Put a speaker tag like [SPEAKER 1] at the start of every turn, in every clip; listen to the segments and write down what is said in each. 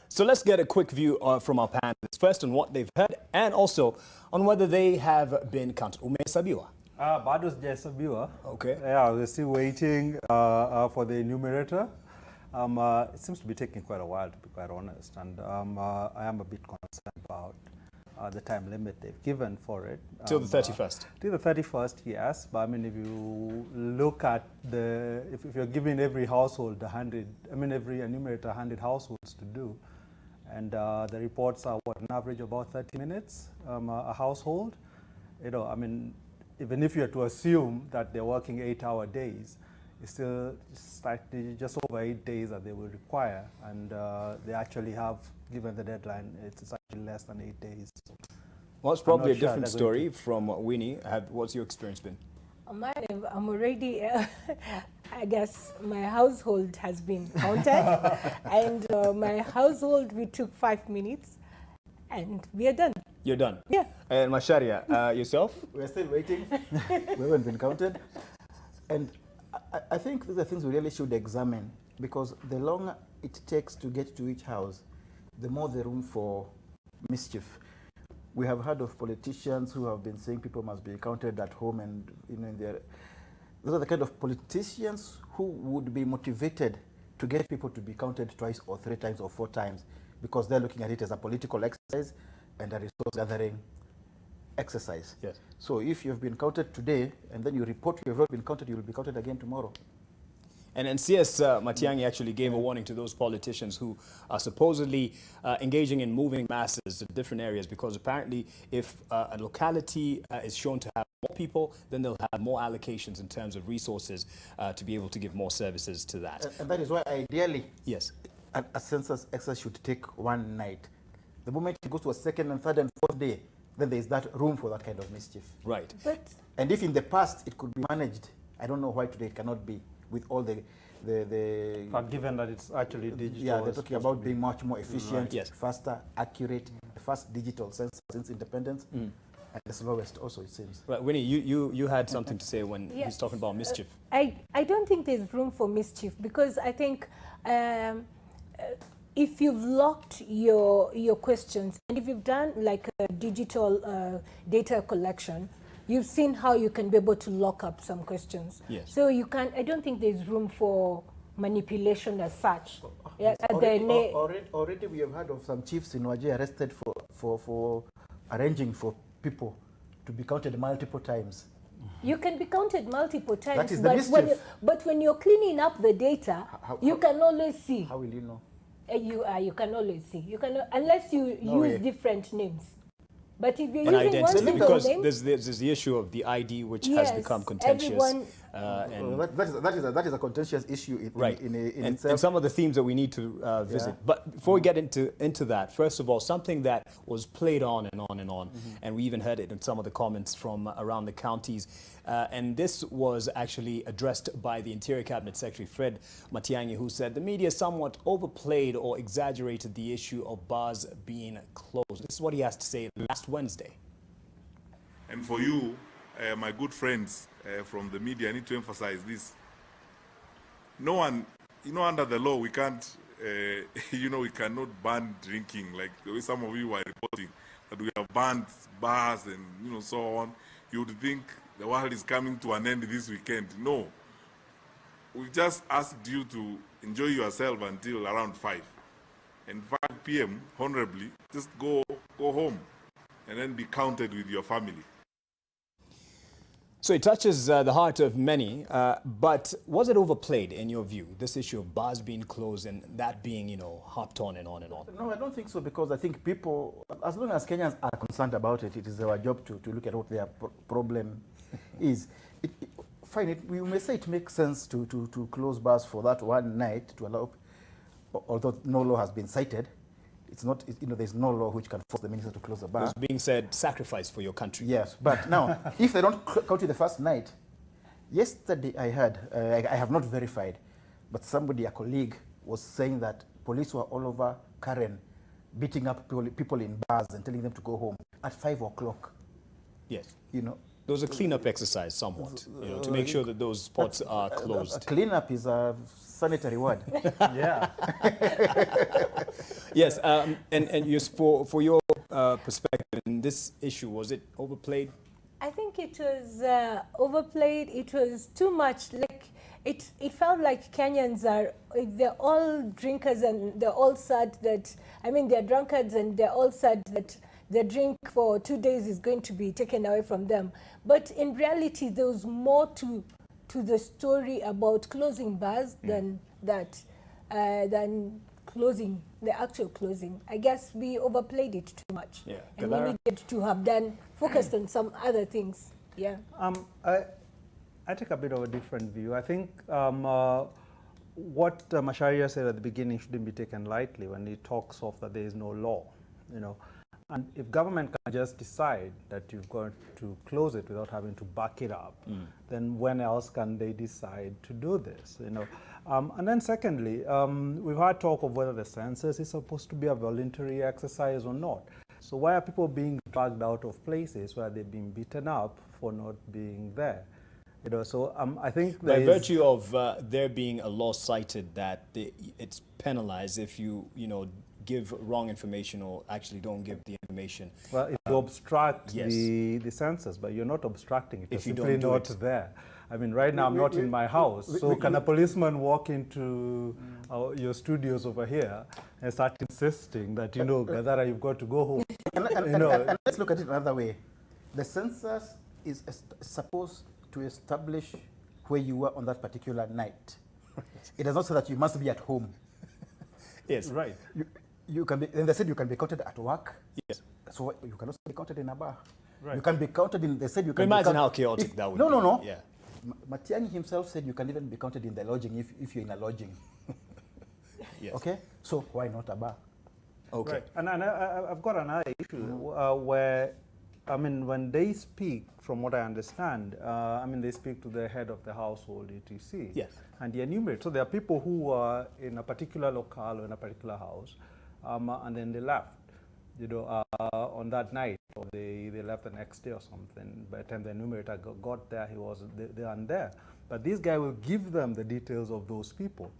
[SPEAKER 1] So let's get a quick view from our panelists. First on what they've heard and also on whether they have been counted. Umehesabiwa?
[SPEAKER 2] Bado sijahesabiwa.
[SPEAKER 1] Okay.
[SPEAKER 2] Yeah, we're still waiting for the enumerator. It seems to be taking quite a while, to be quite honest, and I am a bit concerned about the time limit they've given for it.
[SPEAKER 1] Till the 31st?
[SPEAKER 2] Till the 31st, yes. But I mean, if you look at if you're giving every household every enumerator 100 households to do, and the reports are what, an average about 30 minutes a household. You know, I mean, even if you are to assume that they're working 8-hour days, it's still slightly just over 8 days that they will require, and they actually have, given the deadline, it's actually less than 8 days.
[SPEAKER 1] Well, it's probably a different story from Winnie. What's your experience been?
[SPEAKER 3] I'm already, I guess my household has been counted, and my household, we took 5 minutes, and we are done.
[SPEAKER 1] You're done?
[SPEAKER 3] Yeah.
[SPEAKER 1] And Masharia, yourself?
[SPEAKER 4] We're still waiting. We haven't been counted. And I think these are things we really should examine, because the longer it takes to get to each house, the more the room for mischief. We have heard of politicians who have been saying people must be counted at home, and those are the kind of politicians who would be motivated to get people to be counted twice or 3 times or 4 times, because they're looking at it as a political exercise and a resource gathering exercise.
[SPEAKER 1] Yes.
[SPEAKER 4] So if you've been counted today and then you report you have not been counted, you will be counted again tomorrow.
[SPEAKER 1] And CS Matiang'i actually gave a warning to those politicians who are supposedly engaging in moving masses to different areas, because apparently if a locality is shown to have more people, then they'll have more allocations in terms of resources to be able to give more services to that.
[SPEAKER 4] And that is why ideally,
[SPEAKER 1] yes,
[SPEAKER 4] a census exercise should take 1 night. The moment it goes to a 2nd and 3rd and 4th day, then there is that room for that kind of mischief.
[SPEAKER 1] Right.
[SPEAKER 4] And if in the past it could be managed, I don't know why today it cannot be, with all the
[SPEAKER 2] but given that it's actually digital.
[SPEAKER 4] Yeah, they're talking about being much more efficient,
[SPEAKER 1] right. Yes.
[SPEAKER 4] faster, accurate, the first digital census since independence, and the slowest also, it seems.
[SPEAKER 1] Right, Winnie, you had something to say when
[SPEAKER 3] Yes.
[SPEAKER 1] he's talking about mischief.
[SPEAKER 3] I don't think there's room for mischief, because I think if you've locked your questions, and if you've done like a digital data collection, you've seen how you can be able to lock up some questions.
[SPEAKER 1] Yes.
[SPEAKER 3] So you can. I don't think there's room for manipulation as such. Yeah,
[SPEAKER 4] already we have heard of some chiefs in Wajir arrested for arranging for people to be counted multiple times.
[SPEAKER 3] You can be counted multiple times,
[SPEAKER 4] That is the mischief.
[SPEAKER 3] but when you're cleaning up the data, you can always see.
[SPEAKER 4] How will you know?
[SPEAKER 3] You can always see. You can, unless you use different names. But if you're
[SPEAKER 1] An
[SPEAKER 3] using one
[SPEAKER 1] identity,
[SPEAKER 3] single
[SPEAKER 1] because
[SPEAKER 3] name,
[SPEAKER 1] there's the issue of the ID, which
[SPEAKER 3] yes,
[SPEAKER 1] has become contentious.
[SPEAKER 4] That is a contentious issue in itself.
[SPEAKER 1] And some of the themes that we need to visit. Yeah. But before we get into that, first of all, something that was played on and on and on, and we even heard it in some of the comments from around the counties, and this was actually addressed by the Interior Cabinet Secretary, Fred Matiang'i, who said the media somewhat overplayed or exaggerated the issue of bars being closed. This is what he has to say last Wednesday.
[SPEAKER 5] And for you, my good friends from the media, I need to emphasize this. No one, under the law, we can't, we cannot ban drinking, like the way some of you are reporting, that we have banned bars and, so on. You would think the world is coming to an end this weekend. No. We've just asked you to enjoy yourself until around 5. And 5 p.m., honorably, just go home and then be counted with your family.
[SPEAKER 1] So it touches the heart of many, but was it overplayed in your view, this issue of bars being closed and that being, hopped on and on and on?
[SPEAKER 4] No, I don't think so, because I think people, as long as Kenyans are concerned about it, it is our job to look at what their problem is. Fine, we may say it makes sense to close bars for that 1 night to allow, although no law has been cited. It's not, there's no law which can force the minister to close a bar.
[SPEAKER 1] It's being said, sacrifice for your country.
[SPEAKER 4] Yes, but now, if they don't count it the first night, yesterday I heard, I have not verified, but somebody, a colleague, was saying that police were all over Karen, beating up people in bars and telling them to go home at 5 o'clock.
[SPEAKER 1] Yes. There was a cleanup exercise somewhat, to make sure that those spots are closed.
[SPEAKER 4] Cleanup is a sanitary word.
[SPEAKER 2] Yeah.
[SPEAKER 1] Yes, and just for your perspective in this issue, was it overplayed?
[SPEAKER 3] I think it was overplayed. It was too much. Like it felt like Kenyans they're all drinkers and they're all sad that, I mean, they're drunkards and they're all sad that their drink for 2 days is going to be taken away from them. But in reality, there was more to the story about closing bars than that, than closing, the actual closing. I guess we overplayed it too much.
[SPEAKER 1] Yeah.
[SPEAKER 3] And we needed to have focused on some other things. Yeah.
[SPEAKER 2] I take a bit of a different view. I think what Macharia said at the beginning shouldn't be taken lightly when he talks of that there is no law, And if government can just decide that you've got to close it without having to back it up, then when else can they decide to do this, And then secondly, we've had talk of whether the census is supposed to be a voluntary exercise or not. So why are people being dragged out of places where they've been beaten up for not being there? So I think
[SPEAKER 1] by virtue of there being a law cited that it's penalized if you give wrong information or actually don't give the information.
[SPEAKER 2] Well, if you obstruct
[SPEAKER 1] yes.
[SPEAKER 2] the census, but you're not obstructing it.
[SPEAKER 1] If
[SPEAKER 2] you're
[SPEAKER 1] you
[SPEAKER 2] simply
[SPEAKER 1] don't do
[SPEAKER 2] not there. I mean, right now I'm not in my house, so can a policeman walk into your studios over here and start insisting that, Gadara, you've got to go home?
[SPEAKER 4] And let's look at it another way. The census is supposed to establish where you were on that particular night. It does not say that you must be at home.
[SPEAKER 1] Yes.
[SPEAKER 2] Right.
[SPEAKER 4] You can be, and they said you can be counted at work.
[SPEAKER 1] Yes.
[SPEAKER 4] So you can also be counted in a bar.
[SPEAKER 2] Right.
[SPEAKER 4] You can be counted in, they said you can
[SPEAKER 1] Imagine
[SPEAKER 4] be
[SPEAKER 1] how chaotic that would be.
[SPEAKER 4] No.
[SPEAKER 1] Yeah.
[SPEAKER 4] Matiang'i himself said you can even be counted in the lodging if you're in a lodging.
[SPEAKER 1] Yes.
[SPEAKER 4] Okay? So why not a bar?
[SPEAKER 1] Okay.
[SPEAKER 2] Right. And I've got another issue where, I mean, when they speak, from what I understand, they speak to the head of the household, etc.
[SPEAKER 1] Yes.
[SPEAKER 2] And they enumerate. So there are people who are in a particular locale or in a particular house, and then they left, on that night, or they left the next day or something. By the time the enumerator got there, they weren't there. But this guy will give them the details of those people.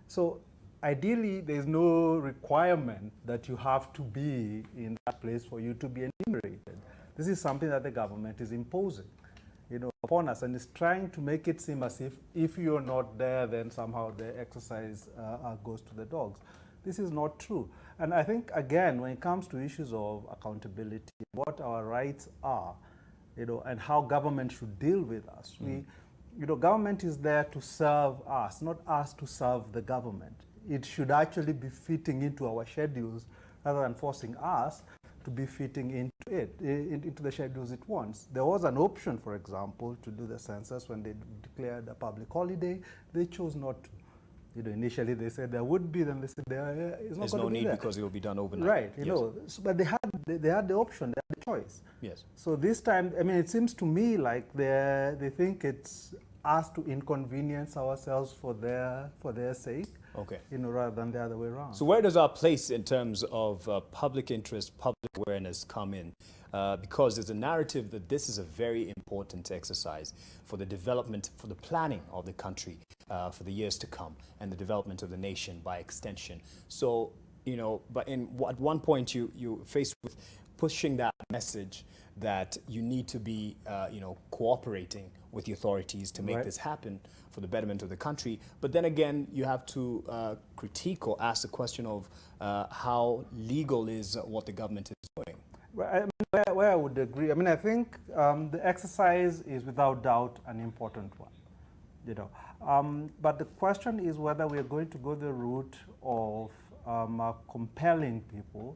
[SPEAKER 2] So ideally, there's no requirement that you have to be in that place for you to be enumerated. This is something that the government is imposing, upon us, and is trying to make it seem as if you're not there, then somehow the exercise goes to the dogs. This is not true. And I think, again, when it comes to issues of accountability, what our rights are, and how government should deal with us, government is there to serve us, not us to serve the government. It should actually be fitting into our schedules rather than forcing us to be fitting into the schedules it wants. There was an option, for example, to do the census when they declared a public holiday. They chose not to. Initially they said there would be, then they said there's
[SPEAKER 1] no need because it will be done overnight.
[SPEAKER 2] Right,
[SPEAKER 1] yes.
[SPEAKER 2] but they had the option, they had the choice.
[SPEAKER 1] Yes.
[SPEAKER 2] So this time, it seems to me like they think it's us to inconvenience ourselves for their sake.
[SPEAKER 1] Okay.
[SPEAKER 2] Rather than the other way around.
[SPEAKER 1] So where does our place in terms of public interest, public awareness come in? Because there's a narrative that this is a very important exercise for the development, for the planning of the country for the years to come, and the development of the nation by extension. So, but at one point you faced with pushing that message that you need to be, cooperating with the authorities to make
[SPEAKER 2] right.
[SPEAKER 1] this happen for the betterment of the country. But then again, you have to critique or ask the question of how legal is what the government is doing.
[SPEAKER 2] Where I would agree. I think the exercise is without doubt an important one. But the question is whether we are going to go the route of compelling people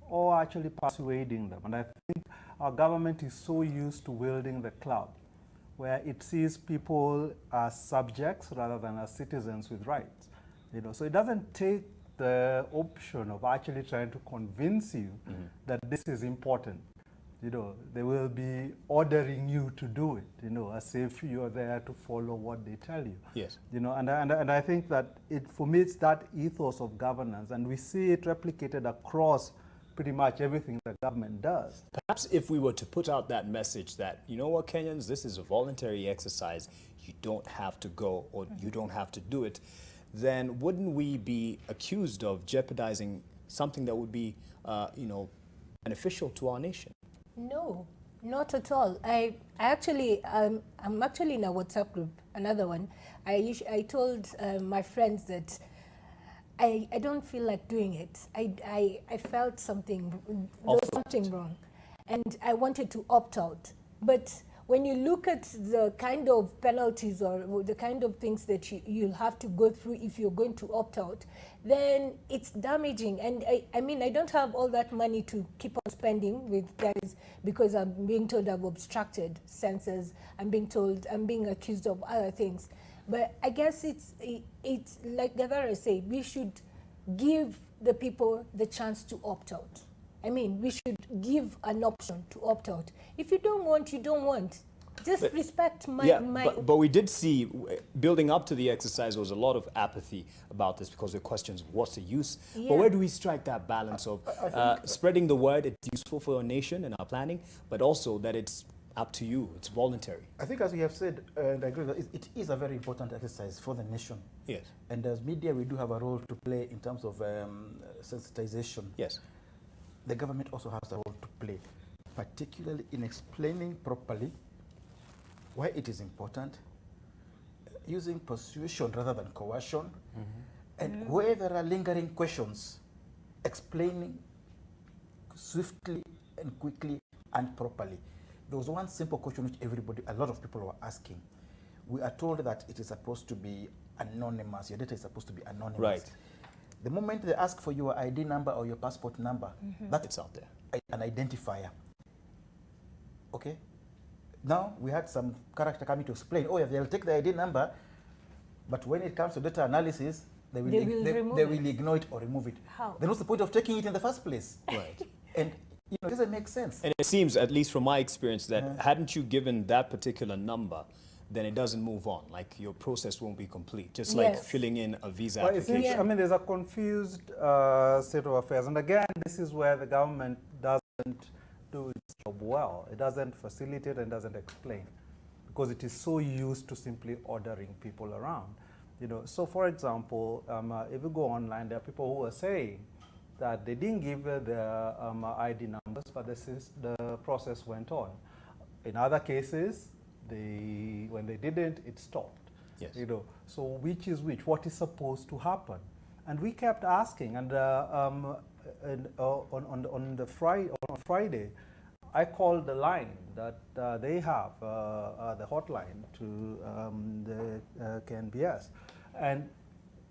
[SPEAKER 2] or actually persuading them. And I think our government is so used to wielding the clout, where it sees people as subjects rather than as citizens with rights. So it doesn't take the option of actually trying to convince you that this is important. They will be ordering you to do it, as if you're there to follow what they tell you.
[SPEAKER 1] Yes.
[SPEAKER 2] And I think that for me, it's that ethos of governance, and we see it replicated across pretty much everything the government does.
[SPEAKER 1] Perhaps if we were to put out that message that, you know what, Kenyans, this is a voluntary exercise, you don't have to go or you don't have to do it, then wouldn't we be accused of jeopardizing something that would be, you know, beneficial to our nation?
[SPEAKER 3] No, not at all. I'm actually in a WhatsApp group, another one. I told my friends that I don't feel like doing it. I felt something, there was something wrong, and I wanted to opt out. But when you look at the kind of penalties or the kind of things that you'll have to go through if you're going to opt out, then it's damaging. And I mean, I don't have all that money to keep on spending with guys because I'm being told I've obstructed census. I'm being accused of other things. But I guess it's like Gavara said, we should give the people the chance to opt out. I mean, we should give an option to opt out. If you don't want, you don't want. Just respect my...
[SPEAKER 1] But we did see, building up to the exercise, there was a lot of apathy about this because the questions, what's the use?
[SPEAKER 3] Yeah.
[SPEAKER 1] But where do we strike that balance of spreading the word, it's useful for our nation and our planning, but also that it's up to you, it's voluntary?
[SPEAKER 4] I think, as we have said, and I agree with that, it is a very important exercise for the nation.
[SPEAKER 1] Yes.
[SPEAKER 4] And as media, we do have a role to play in terms of sensitization.
[SPEAKER 1] Yes.
[SPEAKER 4] The government also has a role to play, particularly in explaining properly why it is important, using persuasion rather than coercion, and where there are lingering questions, explaining swiftly and quickly and properly. There was one simple question which a lot of people were asking. We are told that it is supposed to be anonymous, your data is supposed to be anonymous.
[SPEAKER 1] Right.
[SPEAKER 4] The moment they ask for your ID number or your passport number,
[SPEAKER 1] It's out there.
[SPEAKER 4] an identifier. Okay? Now, we had some character coming to explain, oh yeah, they'll take the ID number, but when it comes to data analysis, they will ignore it or remove it.
[SPEAKER 3] How?
[SPEAKER 4] Then what's the point of taking it in the first place?
[SPEAKER 1] Right.
[SPEAKER 4] And it doesn't make sense.
[SPEAKER 1] And it seems, at least from my experience, that hadn't you given that particular number, then it doesn't move on. Like your process won't be complete. Just like filling in a visa
[SPEAKER 2] Well,
[SPEAKER 1] application.
[SPEAKER 2] I mean, there's a confused state of affairs. And again, this is where the government doesn't do its job well. It doesn't facilitate and doesn't explain because it is so used to simply ordering people around. You know, so for example, if you go online, there are people who are saying that they didn't give the ID numbers, but the process went on. In other cases, when they didn't, it stopped.
[SPEAKER 1] Yes.
[SPEAKER 2] You know, so which is which? What is supposed to happen? And we kept asking, and on Friday, I called the line that they have, the hotline to the KNBS, and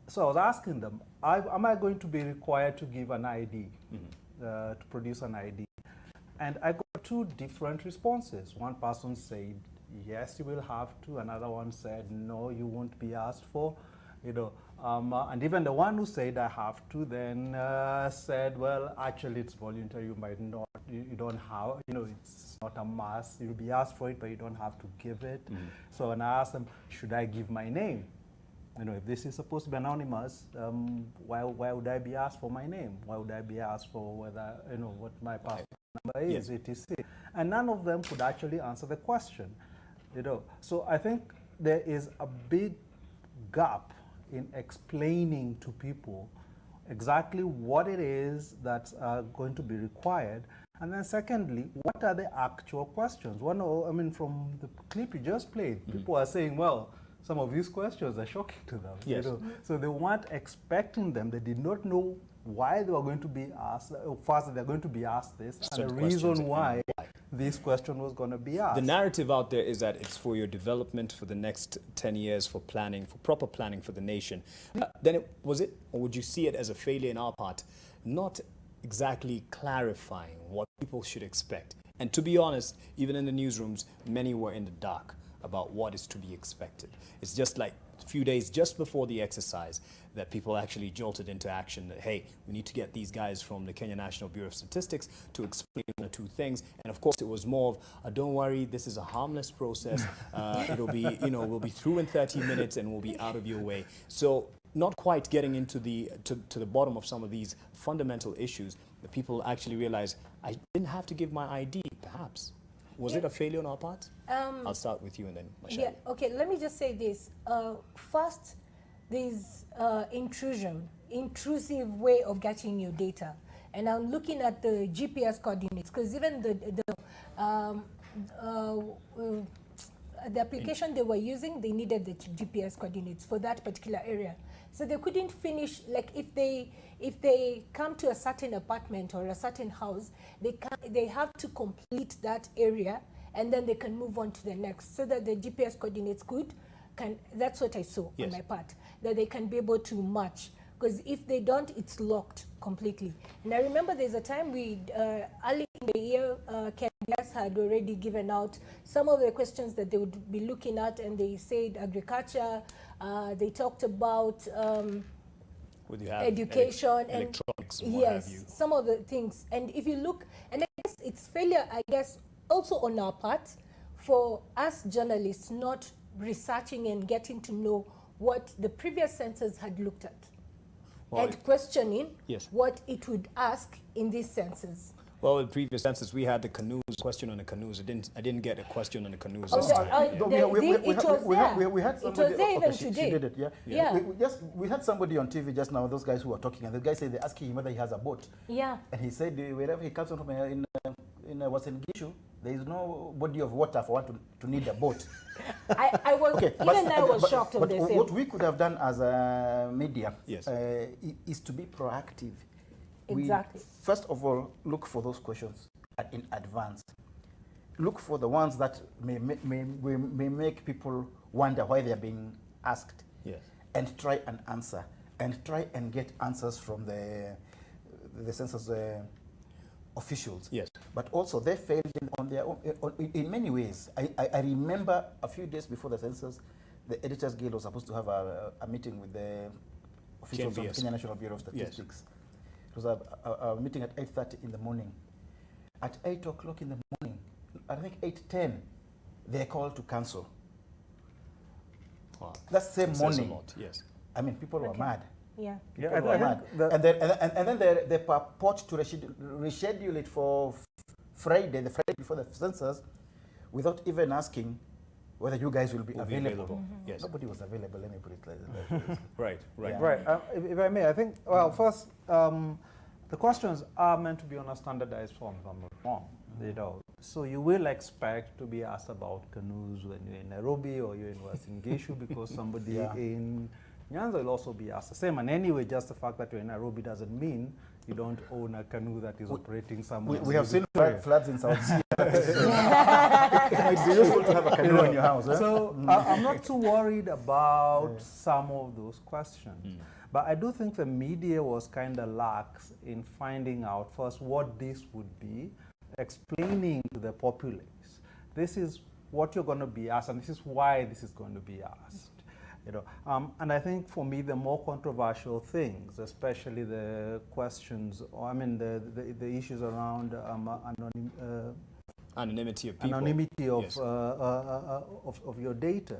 [SPEAKER 2] so I was asking them, am I going to be required to give an ID, to produce an ID? And I got two different responses. One person said, yes, you will have to. Another one said, no, you won't be asked for. You know, and even the one who said I have to then said, well, actually it's voluntary. You might not, you don't have, you know, it's not a must. You'll be asked for it, but you don't have to give it. So when I asked them, should I give my name? You know, if this is supposed to be anonymous, why would I be asked for my name? Why would I be asked for whether, you know, what my passport number is, etc. And none of them could actually answer the question. You know, so I think there is a big gap in explaining to people exactly what it is that's going to be required. And then secondly, what are the actual questions? One, I mean, from the clip you just played, people are saying, well, some of these questions are shocking to them.
[SPEAKER 1] Yes.
[SPEAKER 2] You know? So they weren't expecting them. They did not know why they were going to be asked, first they're going to be asked this, and the reason why this question was going to be asked.
[SPEAKER 1] The narrative out there is that it's for your development for the next 10 years, for planning, for proper planning for the nation. Then was it, or would you see it as a failure in our part, not exactly clarifying what people should expect? And to be honest, even in the newsrooms, many were in the dark about what is to be expected. It's just like a few days just before the exercise that people actually jolted into action that, hey, we need to get these guys from the Kenya National Bureau of Statistics to explain one or two things. And of course, it was more of, don't worry, this is a harmless process. It'll be, you know, we'll be through in 30 minutes and we'll be out of your way. So not quite getting into to the bottom of some of these fundamental issues, the people actually realize I didn't have to give my ID, perhaps. Was it a failure on our part? I'll start with you and then Michelle.
[SPEAKER 3] Yeah, okay, let me just say this. First, there's intrusive way of getting your data. And I'm looking at the GPS coordinates, because even the application they were using, they needed the GPS coordinates for that particular area. So they couldn't finish, like if they come to a certain apartment or a certain house, they have to complete that area and then they can move on to the next, so that the GPS coordinates that's what I saw on my part, that they can be able to match. Because if they don't, it's locked completely. And I remember there's a time early in the year, KNDS had already given out some of the questions that they would be looking at, and they said agriculture, they talked about education, and
[SPEAKER 1] electronics, and
[SPEAKER 3] yes,
[SPEAKER 1] what have you.
[SPEAKER 3] some of the things. And if you look, and I guess it's failure, I guess, also on our part, for us journalists not researching and getting to know what the previous census had looked at.
[SPEAKER 1] Well,
[SPEAKER 3] And questioning
[SPEAKER 1] yes.
[SPEAKER 3] what it would ask in this census.
[SPEAKER 1] Well, in the previous census, we had the canoes, question on the canoes. I didn't get a question on the canoes
[SPEAKER 3] Oh,
[SPEAKER 1] this time.
[SPEAKER 4] We had somebody.
[SPEAKER 3] It was there even
[SPEAKER 4] she
[SPEAKER 3] today.
[SPEAKER 4] did it, yeah.
[SPEAKER 3] Yeah.
[SPEAKER 4] We had somebody on TV just now, those guys who were talking, and the guy said they're asking him whether he has a boat.
[SPEAKER 3] Yeah.
[SPEAKER 4] And he said wherever he comes from in Gishu, there is no body of water for one to need a boat.
[SPEAKER 3] I was shocked on the same.
[SPEAKER 4] What we could have done as a media
[SPEAKER 1] Yes.
[SPEAKER 4] is to be proactive.
[SPEAKER 3] Exactly.
[SPEAKER 4] We, first of all, look for those questions in advance. Look for the ones that may make people wonder why they are being asked.
[SPEAKER 1] Yes.
[SPEAKER 4] And try and answer. And try and get answers from the census officials.
[SPEAKER 1] Yes.
[SPEAKER 4] But also they failed on their own, in many ways. I remember a few days before the census, the Editors Guild was supposed to have a meeting with the officials of the Kenya National Bureau of Statistics. Yes. It was a meeting at 8:30 in the morning. At 8 o'clock in the morning, I think 8:10, they called to cancel.
[SPEAKER 1] Wow.
[SPEAKER 4] That same morning.
[SPEAKER 1] A lot, yes.
[SPEAKER 4] I mean, people were mad.
[SPEAKER 3] Yeah.
[SPEAKER 4] People were mad. And then they purport to reschedule it for Friday, the Friday before the census, without even asking whether you guys will be available.
[SPEAKER 3] Mm-hmm.
[SPEAKER 1] Yes.
[SPEAKER 4] Nobody was available, let me put it like that.
[SPEAKER 2] Right.
[SPEAKER 4] Yeah.
[SPEAKER 2] If I may, I think, well, first, the questions are meant to be on a standardized form, if I'm not wrong. You know, so you will expect to be asked about canoes when you're in Nairobi or you're in Western Gishu, because somebody in Nyanza will also be asked the same. And anyway, just the fact that you're in Nairobi doesn't mean you don't own a canoe that is operating somewhere.
[SPEAKER 4] We have seen floods in South Sea. It might be useful to have a canoe in your house.
[SPEAKER 2] So I'm not too worried about some of those questions. But I do think the media was kind of lax in finding out first what this would be, explaining to the populace, this is what you're going to be asked, and this is why this is going to be asked. You know, and I think for me the more controversial things, especially the questions, or I mean the issues around
[SPEAKER 1] anonymity of people,
[SPEAKER 2] anonymity of,
[SPEAKER 1] yes.
[SPEAKER 2] Of your data,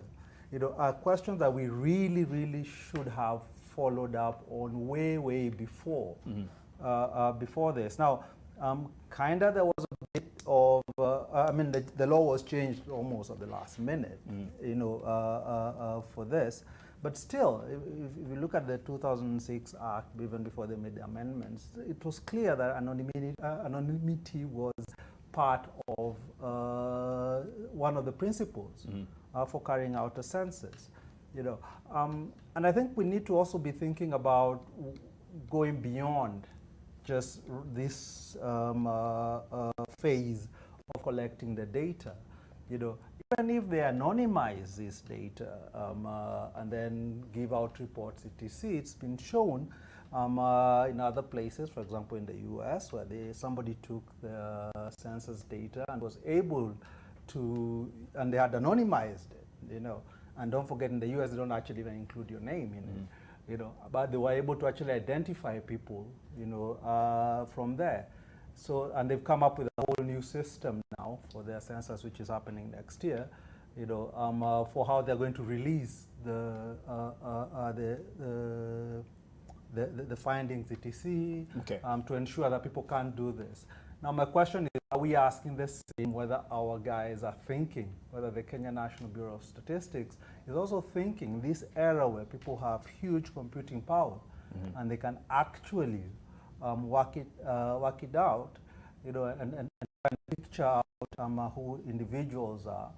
[SPEAKER 2] you know, are questions that we really should have followed up on way before before this. Now, kinda there was a bit of, I mean, the law was changed almost at the last minute, you know, for this. But still, if you look at the 2006 Act, even before they made the amendments, it was clear that anonymity was part of one of the principles for carrying out a census. You know, and I think we need to also be thinking about going beyond just this phase of collecting the data. You know, even if they anonymize this data and then give out reports, etc., it's been shown in other places, for example in the US, where somebody took the census data and was able to, and they had anonymized it, you know. And don't forget, in the US, they don't actually even include your name in it, you know. But they were able to actually identify people, you know, from there. So, and they've come up with a whole new system now for their census, which is happening next year, for how they're going to release the findings, etc.,
[SPEAKER 1] Okay.
[SPEAKER 2] to ensure that people can't do this. Now, my question is, are we asking the same whether our guys are thinking, whether the Kenya National Bureau of Statistics is also thinking this era where people have huge computing power and they can actually work it out, and picture out who individuals are,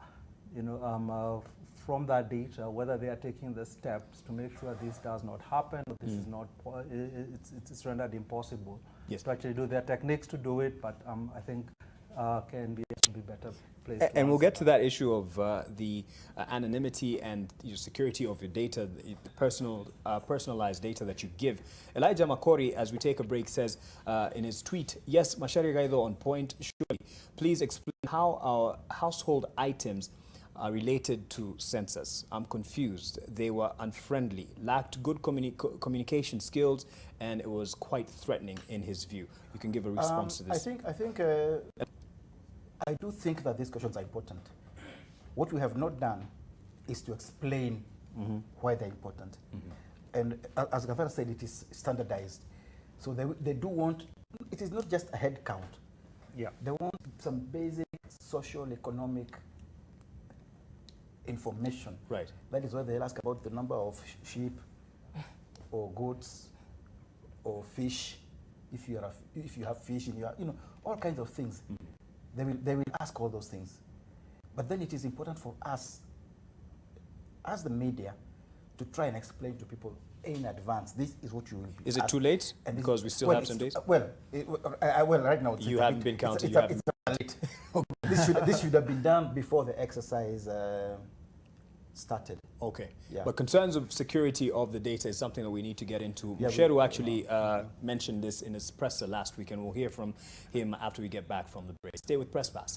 [SPEAKER 2] from that data, whether they are taking the steps to make sure this does not happen, or this is not, it's rendered impossible.
[SPEAKER 1] Yes.
[SPEAKER 2] To actually do. There are techniques to do it, but I think can be better placed.
[SPEAKER 1] And we'll get to that issue of the anonymity and security of your data, the personalized data that you give. Elijah Makori, as we take a break, says in his tweet, yes, Mashari Gaido on point, surely. Please explain how our household items are related to census. I'm confused. They were unfriendly, lacked good communication skills, and it was quite threatening in his view. You can give a response to this.
[SPEAKER 4] I do think that these questions are important. What we have not done is to explain why they're important. And as Gavana said, it is standardized. So they do want, it is not just a head count.
[SPEAKER 2] Yeah.
[SPEAKER 4] They want some basic social, economic information.
[SPEAKER 1] Right.
[SPEAKER 4] That is why they ask about the number of sheep or goats or fish, if you have fish in your, all kinds of things. They will ask all those things. But then it is important for us, as the media, to try and explain to people in advance, this is what you will be
[SPEAKER 1] Is it
[SPEAKER 4] asked.
[SPEAKER 1] too late?
[SPEAKER 4] And
[SPEAKER 1] Because we still have some days?
[SPEAKER 4] Well, right now,
[SPEAKER 1] You haven't been counting.
[SPEAKER 4] It's late. This should have been done before the exercise started.
[SPEAKER 1] Okay.
[SPEAKER 4] Yeah.
[SPEAKER 1] But concerns of security of the data is something that we need to get into.
[SPEAKER 4] Yeah,
[SPEAKER 1] Musheru actually mentioned this in his presser last week, and we'll hear from him after we get back from the break. Stay with Press Pass.